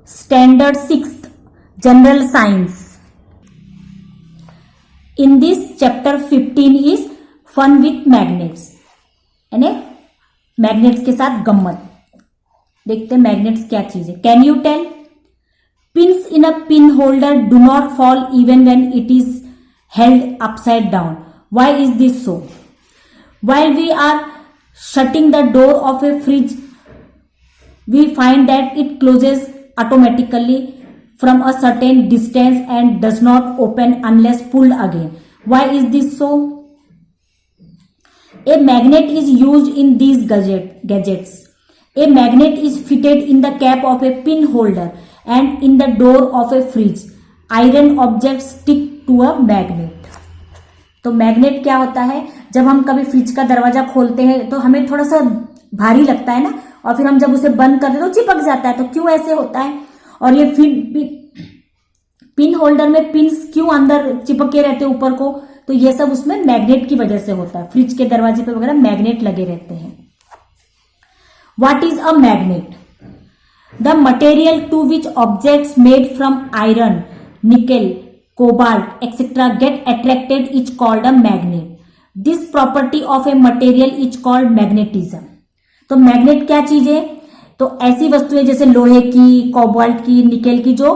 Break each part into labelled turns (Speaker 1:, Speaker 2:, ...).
Speaker 1: Standard 6th, General Science. In this chapter 15 is Fun with Magnets, यानी magnets के साथ गम्मत. देखते हैं मैग्नेट्स क्या चीज है. Can you tell? Pins in a pin holder do not fall even when it is held upside down. Why is this so? While we are shutting the door of a fridge, we find that it closes automatically from a certain distance and does not open unless pulled again. Why is this so? A magnet is used in these gadgets. A magnet is fitted in the cap of a pin holder and in the door of a fridge. Iron objects stick to a magnet. तो magnet क्या होता है? जब हम कभी fridge का दरवाजा खोलते हैं तो हमें थोड़ा सा भारी लगता है ना, और फिर हम जब उसे बंद करते हैं तो चिपक जाता है. तो क्यों ऐसे होता है? और ये पिन होल्डर में पिन्स क्यों अंदर चिपके रहते हैं ऊपर को? तो ये सब उसमें मैग्नेट की वजह से होता है. फ्रिज के दरवाजे पे वगैरह मैग्नेट लगे रहते हैं. What is a magnet? The material to which objects made from iron, nickel, cobalt, etc. get attracted is called a magnet. This property of a material is called magnetism. तो magnet क्या चीज है? तो ऐसी वस्तुएं जैसे लोहे की, कोबाल्ट की, निकेल की जो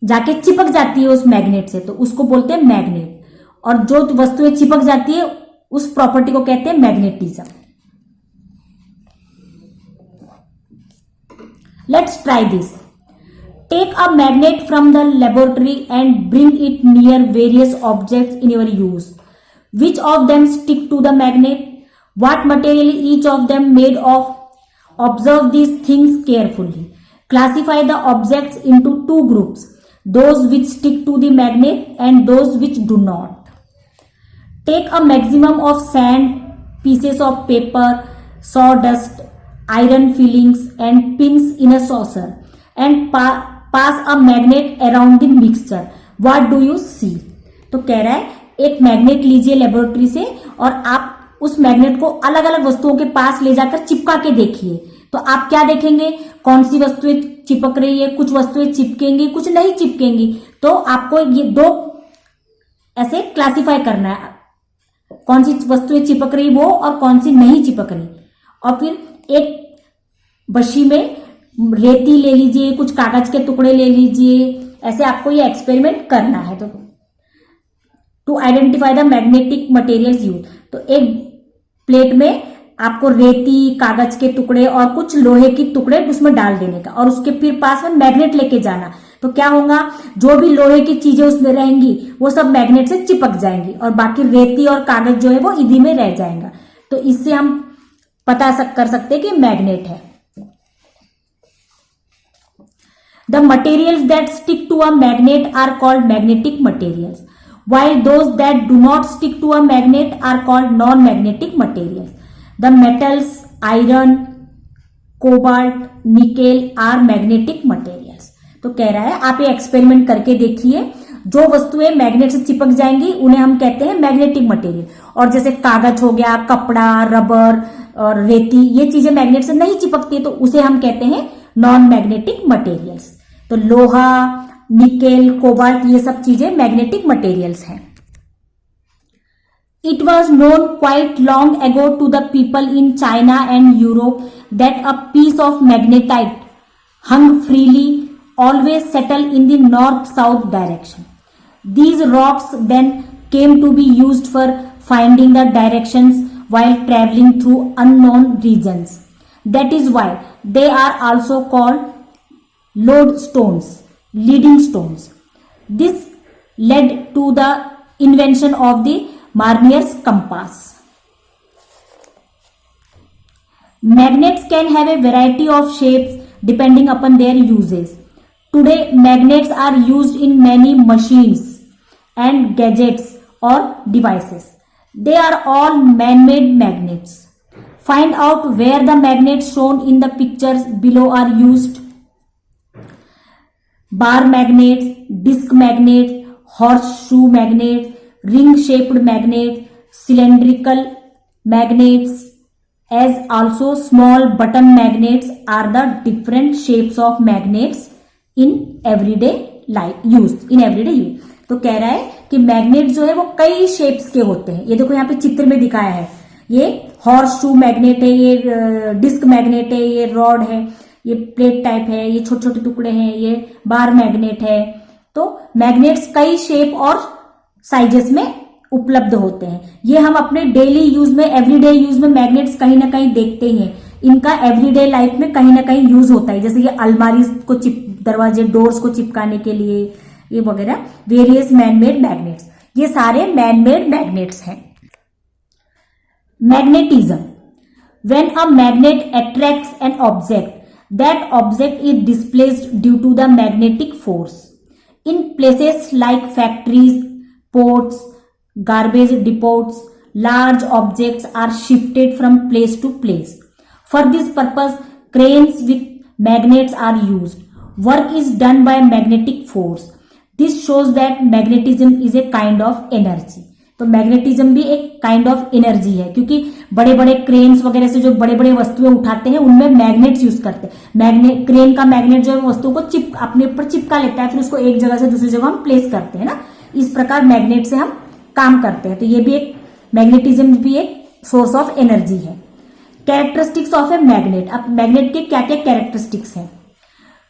Speaker 1: जाके चिपक जाती है उस मैग्नेट से, तो उसको बोलते हैं मैग्नेट. और जो वस्तुएं चिपक जाती है उस प्रॉपर्टी को कहते हैं magnetism. Let's try this. Take a magnet from the laboratory and bring it near various objects in your use. Which of them stick to the magnet? What material is each of them made of? Observe these things carefully. Classify the objects into two groups, those which stick to the magnet and those which do not. Take a maximum of sand, pieces of paper, sawdust, iron fillings and pins in a saucer and pass a magnet around the mixture. What do you see? तो कह रहा है एक magnet लीजिए laboratory से और आप उस मैग्नेट को अलग अलग वस्तुओं के पास ले जाकर चिपका के देखिए. तो आप क्या देखेंगे? कौन सी वस्तुएं चिपक रही है, कुछ वस्तुएं चिपकेंगी, कुछ नहीं चिपकेंगी. तो आपको ये दो ऐसे क्लासिफाई करना है, कौन सी वस्तुएं चिपक रही वो और कौन सी नहीं चिपक रही. और फिर एक बशी में रेती ले लीजिए, कुछ कागज के टुकड़े ले लीजिए. ऐसे आपको ये एक्सपेरिमेंट करना है. तो to identify the magnetic materials use, तो एक प्लेट में आपको रेती, कागज के टुकड़े और कुछ लोहे के टुकड़े उसमें डाल देने का, और उसके फिर पास में मैग्नेट लेके जाना. तो क्या होगा? जो भी लोहे की चीजें उसमें रहेंगी वो सब मैग्नेट से चिपक जाएंगी और बाकी रेती और कागज जो है वो इधी में रह जाएगा. तो इससे हम पता कर सकते हैं कि मैग्नेट है. The materials that stick to a magnet are called magnetic materials, while those that do not stick to a magnet are called non-magnetic materials. The metals iron, cobalt, nickel are magnetic materials. तो कह रहा है आप ये experiment करके देखिए, जो वस्तुएं मैग्नेट से चिपक जाएंगी उन्हें हम कहते हैं मैग्नेटिक मटेरियल. और जैसे कागज हो गया, कपड़ा, रबर और रेती, ये चीजें मैग्नेट से नहीं चिपकती तो उसे हम कहते हैं नॉन मैग्नेटिक मटेरियल्स. तो लोहा, निकेल, कोबाल्ट, ये सब चीजें मैग्नेटिक मटेरियल्स हैं. It was known quite long ago to the people in China and Europe that a piece of magnetite hung freely, always settled in the north-south direction. These rocks then came to be used for finding the directions while traveling through unknown regions. That is why they are also called leading stones. This led to the invention of the Marnier's compass. Magnets can have a variety of shapes depending upon their uses. Today, magnets are used in many machines and gadgets or devices. They are all man-made magnets. Find out where the magnets shown in the pictures below are used. Bar magnets, disc magnets, horseshoe magnets, ring-shaped magnets, cylindrical magnets, as also small button magnets are the different shapes of magnets in everyday use. तो कह रहा है कि magnet जो है वो कई shapes के होते हैं। ये देखो यहाँ पे चित्र में दिखाया है, ये हॉर्स शू मैग्नेट है, ये डिस्क मैग्नेट है, ये रॉड है, ये प्लेट टाइप है, ये छोटे छोटे टुकड़े हैं, ये बार मैग्नेट है। तो मैग्नेट्स कई शेप और साइजेस में उपलब्ध होते हैं। ये हम अपने डेली यूज में, एवरीडे यूज में मैग्नेट्स कहीं ना कहीं देखते ही हैं। इनका एवरीडे लाइफ में कहीं ना कहीं यूज होता है, जैसे ये अलमारी को दरवाजे डोर्स को चिपकाने के लिए, ये वगैरह वेरियस मैनमेड मैग्नेट्स, ये सारे मैनमेड मैग्नेट्स हैं। Magnetism, when a magnet attracts an object, that object is displaced due to the magnetic force. In places like factories, ports, garbage depots, large objects are shifted from place to place. For this purpose, cranes with magnets are used. Work is done by magnetic force. This shows that magnetism is a kind of energy. तो magnetism भी एक kind of energy है, क्योंकि बड़े बड़े cranes वगैरह से जो बड़े बड़े वस्तुएं उठाते हैं उनमें मैग्नेट्स यूज करते हैं। क्रेन का मैग्नेट जो है वस्तु को अपने ऊपर चिपका लेता है, फिर उसको एक जगह से दूसरी जगह हम प्लेस करते हैं ना। इस प्रकार मैग्नेट से हम काम करते हैं। तो ये भी एक मैग्नेटिज्म भी एक सोर्स ऑफ एनर्जी है। कैरेक्टरिस्टिक्स ऑफ ए मैग्नेट, अब मैग्नेट के क्या क्या कैरेक्टरिस्टिक्स हैं?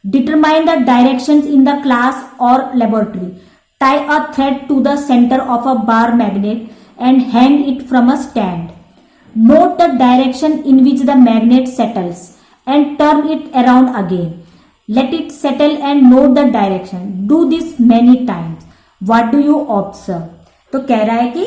Speaker 1: Determine the directions in the class और laboratory, tie a thread to the centre of a bar magnet and hang it from a stand, note the direction in which the magnet settles and turn it around again, let it settle and note the direction, do this many times, what do you observe. तो कह रहा है कि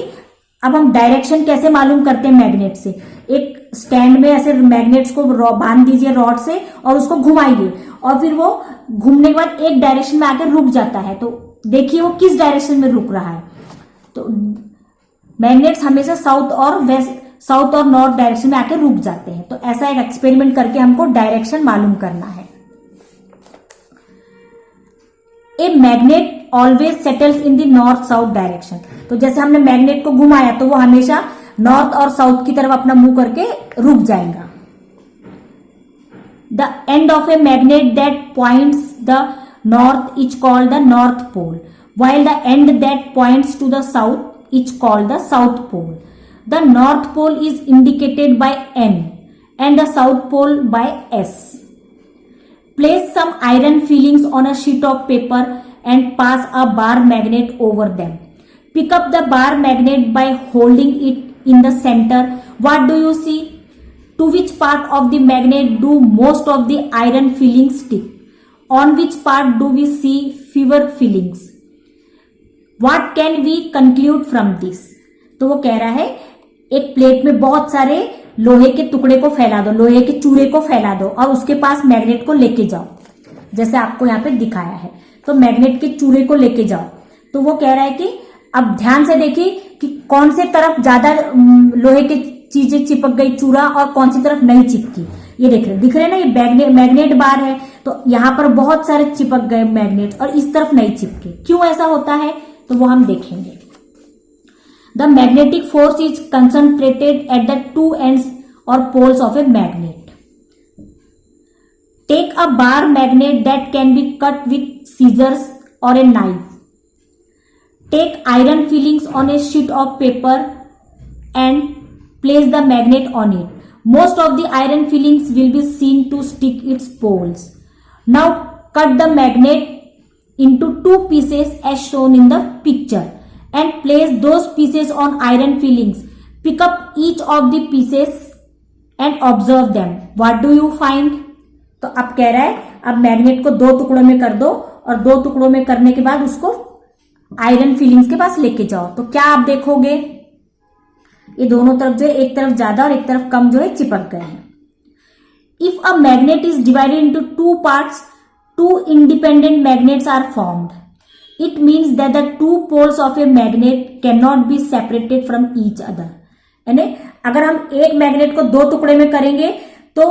Speaker 1: अब हम direction कैसे मालूम करते हैं मैग्नेट से। एक स्टैंड में ऐसे मैग्नेट्स को बांध दीजिए रॉड से और उसको घुमाइए, और फिर वो घूमने के बाद एक डायरेक्शन में आकर रुक जाता है। तो देखिए वो किस डायरेक्शन में रुक रहा है। तो मैग्नेट्स हमेशा साउथ और नॉर्थ डायरेक्शन में आकर रुक जाते हैं। तो ऐसा एक एक्सपेरिमेंट करके हमको डायरेक्शन मालूम करना है। A magnet always settles in the north south direction. तो जैसे हमने मैग्नेट को घुमाया तो वो हमेशा नॉर्थ और साउथ की तरफ अपना मुंह करके रुक जाएगा। The end of a magnet that points the north is called the north pole, while the end that points to the south is called the south pole. The north pole is indicated by N and the south pole by S. Place some iron fillings on a sheet of paper and pass a bar magnet over them. Pick up the bar magnet by holding it in the center. What do you see? To which part of the magnet do most of the iron fillings stick? On which part do we see fewer fillings? What can we conclude from this? तो वो कह रहा है एक plate में बहुत सारे लोहे के टुकड़े को फैला दो, लोहे के चूरे को फैला दो और उसके पास मैग्नेट को लेके जाओ, जैसे आपको यहाँ पे दिखाया है। तो मैग्नेट के चूरे को लेके जाओ। तो वो कह रहा है कि अब ध्यान से देखिए कि कौन से तरफ ज्यादा लोहे के चीजें चिपक गई चूरा और कौन सी तरफ नहीं चिपकी। ये दिख रहे ना, ये मैग्नेट बार है, तो यहाँ पर बहुत सारे चिपक गए मैग्नेट और इस तरफ नहीं चिपके। क्यों ऐसा होता है तो वो हम देखेंगे। The magnetic force is concentrated at the two ends or poles of a magnet. Take a bar magnet that can be cut with scissors or a knife. Take iron fillings on a sheet of paper and place the magnet on it. Most of the iron fillings will be seen to stick its poles. Now cut the magnet into two pieces as shown in the picture and place those pieces on iron fillings. Pick up each of the pieces and observe them. What do you find? तो अब कह रहा है अब magnet को दो टुकड़ों में कर दो और दो टुकड़ों में करने के बाद उसको आयरन फीलिंग्स के पास लेके जाओ। तो क्या आप देखोगे, ये दोनों तरफ जो है एक तरफ ज्यादा और एक तरफ कम जो है चिपक गए हैं। If a magnet is divided into two parts, two independent magnets are formed. It means that the two poles of a magnet cannot be separated from each other. यानी अगर हम एक मैग्नेट को दो टुकड़े में करेंगे तो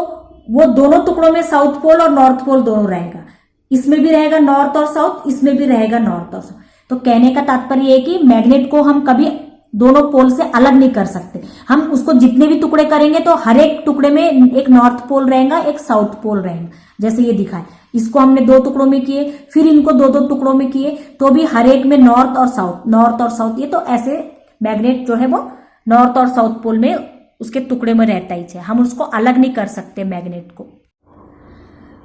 Speaker 1: वो दोनों टुकड़ों में साउथ पोल और नॉर्थ पोल दोनों रहेगा। इसमें भी रहेगा नॉर्थ और साउथ, इसमें भी रहेगा नॉर्थ और साउथ। तो कहने का तात्पर्य है कि मैग्नेट को हम कभी दोनों पोल से अलग नहीं कर सकते। हम उसको जितने भी टुकड़े करेंगे तो हर एक टुकड़े में एक नॉर्थ पोल रहेगा, एक साउथ पोल रहेगा, जैसे ये दिखा है। इसको हमने 2 टुकड़ों में किए, फिर इनको 2-2 टुकड़ों में किए, तो भी हर एक में नॉर्थ और साउथ, ये तो ऐसे मैग्नेट जो है वो नॉर्थ और साउथ पोल में उसके टुकड़े में रहता ही है, हम उसको अलग नहीं कर सकते मैग्नेट को।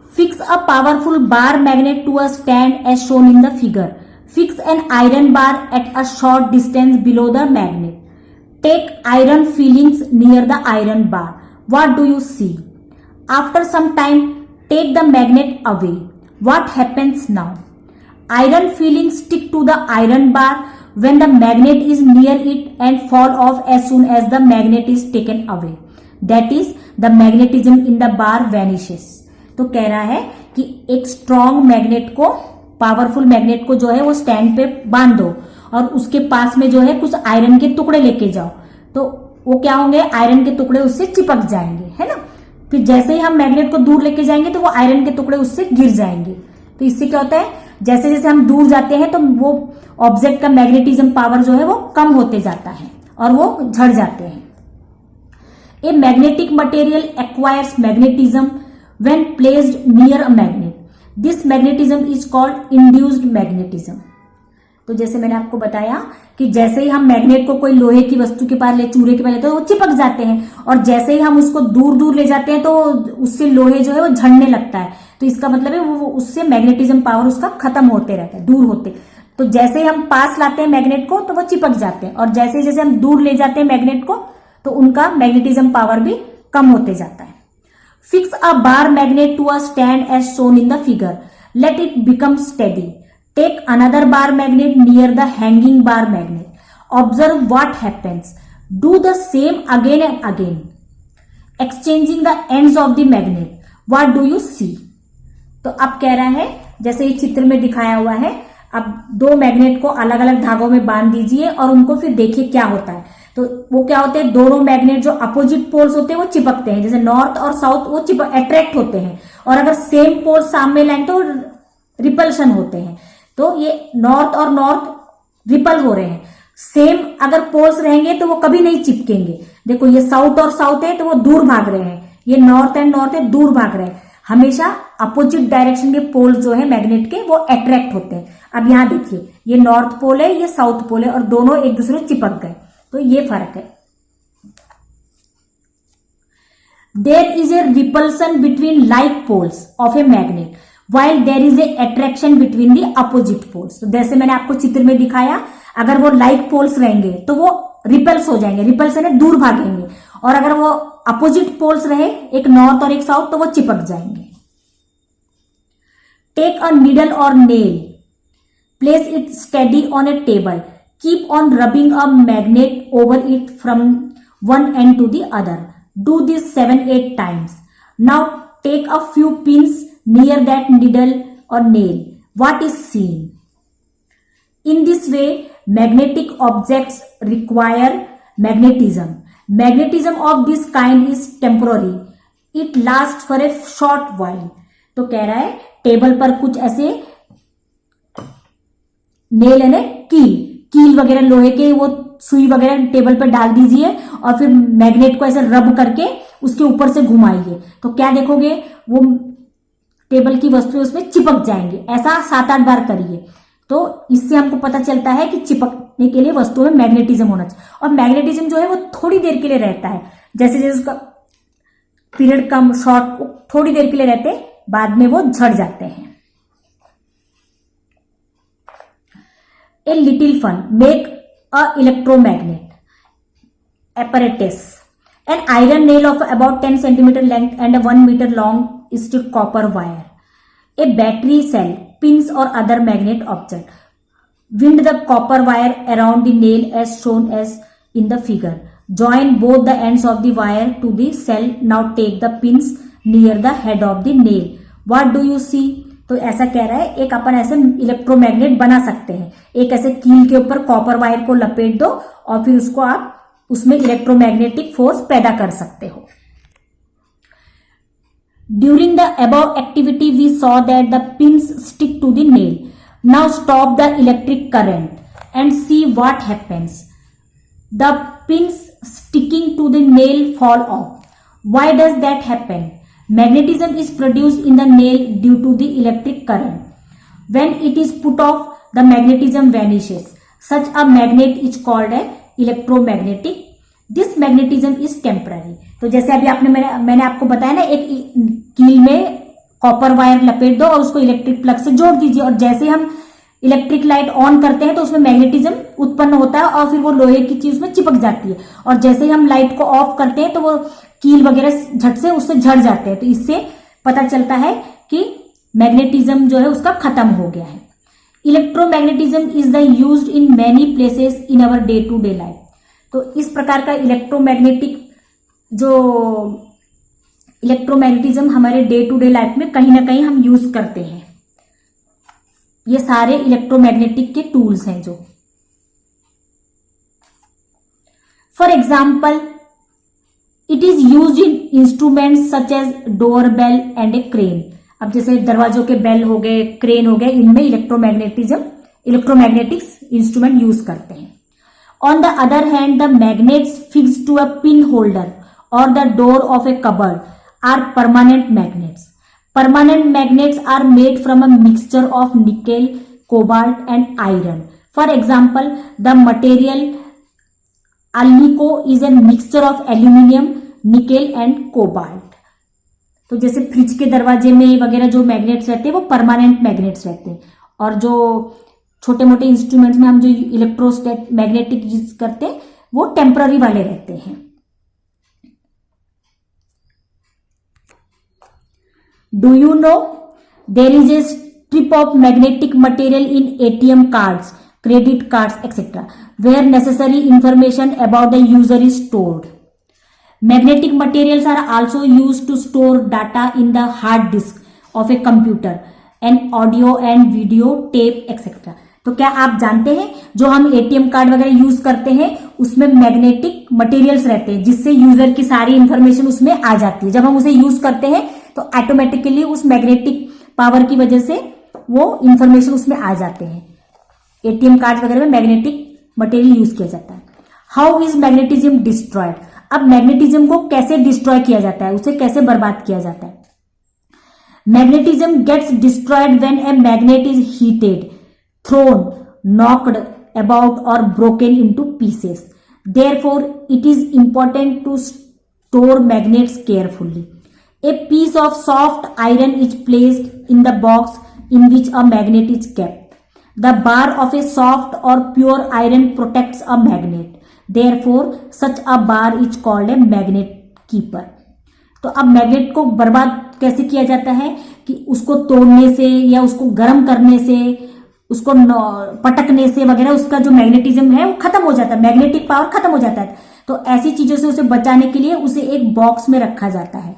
Speaker 1: Fix a powerful bar magnet to a stand as shown in the figure. Fix an iron bar at a short distance below the magnet. Take iron filings near the iron bar. What do you see? After some time, take the magnet away. What happens now? Iron filings stick to the iron bar when the magnet is near it and fall off as soon as the magnet is taken away. That is, the magnetism in the bar vanishes. तो कह रहा है कि एक strong magnet को, powerful magnet को जो है वो स्टैंड पे बांध दो और उसके पास में जो है कुछ आयरन के टुकड़े लेके जाओ, तो वो क्या होंगे, आयरन के टुकड़े उससे चिपक जाएंगे, है ना। फिर जैसे ही हम मैग्नेट को दूर लेके जाएंगे तो वो आयरन के टुकड़े उससे गिर जाएंगे। तो इससे क्या होता है, जैसे जैसे हम दूर जाते हैं तो वो ऑब्जेक्ट का मैग्नेटिज्म पावर जो है वो कम होते जाता है और वो झड़ जाते हैं। A magnetic material acquires magnetism when placed near a magnet. This magnetism is called induced magnetism. तो जैसे मैंने आपको बताया कि जैसे ही हम मैग्नेट को कोई लोहे की वस्तु के पास चूरे के पास लेते हैं तो वो चिपक जाते हैं, और जैसे ही हम उसको दूर दूर ले जाते हैं तो उससे लोहे जो है वो झड़ने लगता है। तो इसका मतलब है वो उससे मैग्नेटिज्म पावर उसका खत्म होते रहता है, दूर होते। तो जैसे ही हम पास लाते हैं मैग्नेट को तो वो चिपक जाते हैं, और जैसे जैसे हम दूर ले जाते हैं मैग्नेट को तो उनका मैग्नेटिज्म पावर भी कम होते जाता है। Fix a bar magnet to a stand as shown in the figure. Let it become steady. Take another bar magnet near the hanging bar magnet. Observe what happens. Do the same again and again, exchanging the ends of the magnet. What do you see? तो अब कह रहा है, जैसे ये चित्र में दिखाया हुआ है, अब 2 मैग्नेट को अलग अलग धागों में बांध दीजिए और उनको फिर देखिए क्या होता है। तो वो क्या होते हैं, दोनों मैग्नेट जो अपोजिट पोल्स होते हैं वो चिपकते हैं, जैसे नॉर्थ और साउथ वो अट्रैक्ट होते हैं, और अगर सेम पोल सामने लाएं तो रिपल्शन होते हैं। तो ये नॉर्थ और नॉर्थ रिपल हो रहे हैं। सेम अगर पोल्स रहेंगे तो वो कभी नहीं चिपकेंगे। देखो ये साउथ और साउथ है तो वो दूर भाग रहे हैं, ये नॉर्थ एंड नॉर्थ है दूर भाग रहे हैं। हमेशा अपोजिट डायरेक्शन के पोल जो है मैग्नेट के वो अट्रैक्ट होते हैं। अब यहां देखिए, ये नॉर्थ पोल है, ये साउथ पोल है, और दोनों एक दूसरे से चिपक गए, तो ये फर्क है। There is a repulsion between like poles of a magnet while there is a attraction between the opposite poles। तो जैसे मैंने आपको चित्र में दिखाया, अगर वो लाइक पोल्स रहेंगे तो वो रिपल्स हो जाएंगे, रिपल्सन है दूर भागेंगे, और अगर वो अपोजिट पोल्स रहे, एक नॉर्थ और एक साउथ, तो वो चिपक जाएंगे। टेक अ नीडल और nail, place it steady on a table, keep on rubbing a magnet over it from one end to the other. Do this 7-8 times। Now take a few pins near that needle or nail. What is seen? In this way, magnetic objects require magnetism. Magnetism of this kind is temporary. It lasts for a short while. तो कह रहा है table पर कुछ ऐसे nail है, कील वगैरह लोहे के वो सुई वगैरह टेबल पर डाल दीजिए और फिर मैग्नेट को ऐसे रब करके उसके ऊपर से घुमाइए, तो क्या देखोगे, वो टेबल की वस्तु उसमें चिपक जाएंगे। ऐसा 7-8 बार करिए, तो इससे हमको पता चलता है कि चिपकने के लिए वस्तु में मैग्नेटिज्म होना चाहिए। और मैग्नेटिज्म जो है वो थोड़ी देर के लिए रहता है, जैसे जैसे उसका पीरियड कम शॉर्ट थोड़ी देर के लिए रहते हैं, बाद में वो झड़ जाते हैं। A little fun, make a electromagnet apparatus. An iron nail of about 10 centimeter length and a 1 meter long steel copper wire. A battery cell, pins or other magnet object. Wind the copper wire around the nail as shown as in the figure. Join both the ends of the wire to the cell. Now take the pins near the head of the nail. What do you see? तो ऐसा कह रहा है, एक अपन ऐसे electromagnet बना सकते हैं। एक ऐसे कील के ऊपर कॉपर वायर को लपेट दो और फिर उसको आप उसमें इलेक्ट्रोमैग्नेटिक फोर्स पैदा कर सकते हो। During the above activity we saw that the pins stick to the nail. Now stop the electric current and see what happens. The pins sticking to the nail fall off. Why does that happen? Magnetism is produced in the nail due to the electric current. When it is put off, the magnetism vanishes. Such a magnet is called a electromagnetic. This magnetism is temporary. तो जैसे अभी आपने मैंने आपको बताया ना, एक कील में कॉपर वायर लपेट दो और उसको इलेक्ट्रिक प्लग से जोड़ दीजिए, और जैसे हम इलेक्ट्रिक लाइट ऑन करते हैं तो उसमें मैग्नेटिज्म उत्पन्न होता है और फिर वो लोहे की चीज में चिपक जाती है, और जैसे ही हम लाइट को ऑफ करते हैं तो वो कील वगैरह झट से उससे झड़ जाते हैं। तो इससे पता चलता है कि मैग्नेटिज्म जो है उसका खत्म हो गया है। Electromagnetism is the used in many places in our day to day life. तो इस प्रकार का इलेक्ट्रोमैग्नेटिज्म हमारे डे टू डे लाइफ में कहीं ना कहीं हम यूज करते हैं। ये सारे इलेक्ट्रोमैग्नेटिक के टूल्स हैं जो, for example, it is used in instruments such as door bell and a crane. अब जैसे दरवाजों के बेल हो गए, क्रेन हो गए, इनमें इलेक्ट्रोमैग्नेटिक्स इंस्ट्रूमेंट यूज करते हैं। On the other hand, the magnets fixed to a pin holder और the door of a cupboard are permanent magnets. Permanent magnets are made from a mixture of nickel, cobalt and iron. For example, the material Alnico is a mixture of aluminium, nickel and cobalt. तो जैसे fridge के दरवाजे में वगैरह जो magnets रहते हैं वो परमानेंट मैग्नेट्स रहते हैं, और जो छोटे मोटे इंस्ट्रूमेंट्स में हम जो मैग्नेटिक यूज करते हैं वो टेम्पररी वाले रहते हैं। Do you know there is a strip of magnetic material in ATM cards, credit cards, etc., where necessary information about the user is stored. Magnetic materials are also used to store data in the hard disk of a computer and audio and video tape, etc. तो क्या आप जानते हैं जो हम ATM card वगैरह use करते हैं उसमें मैग्नेटिक मटेरियल्स रहते हैं जिससे यूजर की सारी इंफॉर्मेशन उसमें आ जाती है। जब हम उसे यूज करते हैं तो ऑटोमेटिकली उस मैग्नेटिक पावर की वजह से वो इंफॉर्मेशन उसमें आ जाते हैं। एटीएम कार्ड वगैरह में मैग्नेटिक मटेरियल यूज किया जाता है। How is magnetism destroyed? अब मैग्नेटिज्म को कैसे डिस्ट्रॉय किया जाता है, उसे कैसे बर्बाद किया जाता है? Magnetism gets destroyed when a magnet is heated, thrown, knocked about or broken into pieces. Therefore, it is important to store magnets carefully. A piece of soft iron is placed in the box in which a magnet is kept. The bar of a soft or pure iron protects a magnet. Therefore, such a bar is called a magnet keeper. तो अब magnet को बर्बाद कैसे किया जाता है कि उसको तोड़ने से या उसको गर्म करने से, उसको पटकने से वगैरह उसका जो मैग्नेटिज्म है वो खत्म हो जाता है, मैग्नेटिक पावर खत्म हो जाता है। तो ऐसी चीजों से उसे बचाने के लिए उसे एक बॉक्स में रखा जाता है,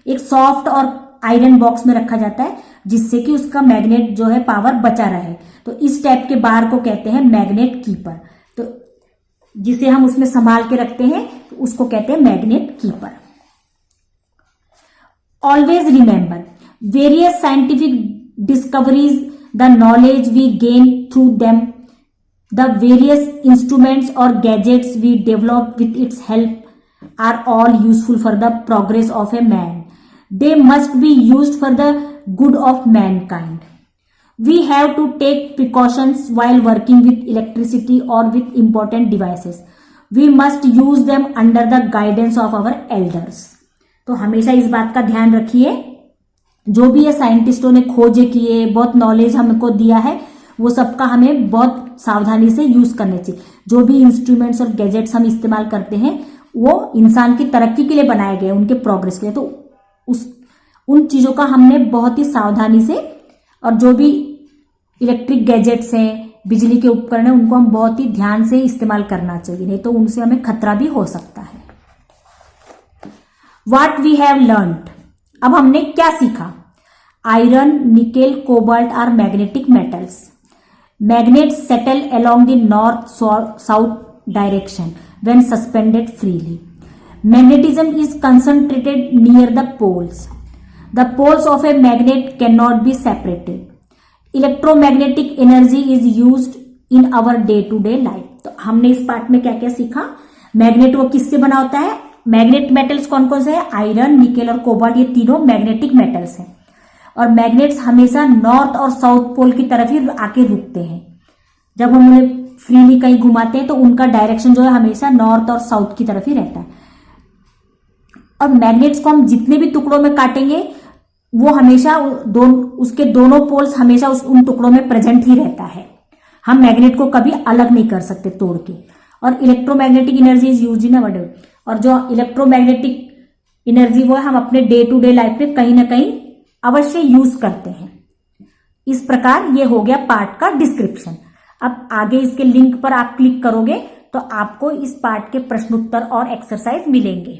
Speaker 1: एक सॉफ्ट और आयरन बॉक्स में रखा जाता है जिससे कि उसका मैग्नेट जो है पावर बचा रहे। तो इस टाइप के बार को कहते हैं मैग्नेट कीपर। तो जिसे हम उसमें संभाल के रखते हैं तो उसको कहते हैं magnet keeper. Always remember, various scientific discoveries, the knowledge we gain through them, the various instruments or gadgets we develop with its help are all useful for the progress of a man. They must be used for the good of mankind. We have to take precautions while working with electricity or with important devices. We must use them under the guidance of our elders. तो हमेशा इस बात का ध्यान रखिए, जो भी ये साइंटिस्टों ने खोजे किए, बहुत नॉलेज हमको दिया है, वो सबका हमें बहुत सावधानी से यूज करने चाहिए। जो भी इंस्ट्रूमेंट्स और गैजेट्स हम इस्तेमाल करते हैं वो इंसान की तरक्की के लिए बनाए गए, उनके प्रोग्रेस के लिए। तो उन चीजों का हमने बहुत ही सावधानी से, और जो भी इलेक्ट्रिक गैजेट्स हैं, बिजली के उपकरण हैं, उनको हम बहुत ही ध्यान से इस्तेमाल करना चाहिए, नहीं तो उनसे हमें खतरा भी हो सकता है। व्हाट वी हैव लर्नड, अब हमने क्या सीखा? Iron, nickel, cobalt are magnetic metals. Magnets settle along the north-south direction when suspended freely. Magnetism is concentrated near the poles. The poles of a magnet cannot be separated. Electromagnetic energy is used in our day-to-day life. तो हमने इस part में क्या क्या सीखा? Magnet वो किससे बना होता है? मैग्नेट मेटल्स कौन कौन से हैं? आयरन, निकेल और कोबाल्ट, ये तीनों मैग्नेटिक मेटल्स हैं। और मैग्नेट्स हमेशा नॉर्थ और साउथ पोल की तरफ ही आके रुकते हैं। जब हम उन्हें फ्रीली कहीं घुमाते हैं तो उनका डायरेक्शन जो है हमेशा नॉर्थ और साउथ की तरफ ही रहता है। और मैग्नेट्स को हम जितने भी टुकड़ों में काटेंगे वो हमेशा उसके दोनों पोल्स हमेशा उन टुकड़ों में प्रेजेंट ही रहता है। हम मैग्नेट को कभी अलग नहीं कर सकते तोड़ के। और electromagnetic energy is use in our, और जो इलेक्ट्रोमैग्नेटिक एनर्जी वो है हम अपने डे टू डे लाइफ में कहीं ना कहीं अवश्य यूज करते हैं। इस प्रकार ये हो गया पार्ट का डिस्क्रिप्शन। अब आगे इसके लिंक पर आप क्लिक करोगे तो आपको इस पार्ट के प्रश्नोत्तर और एक्सरसाइज मिलेंगे।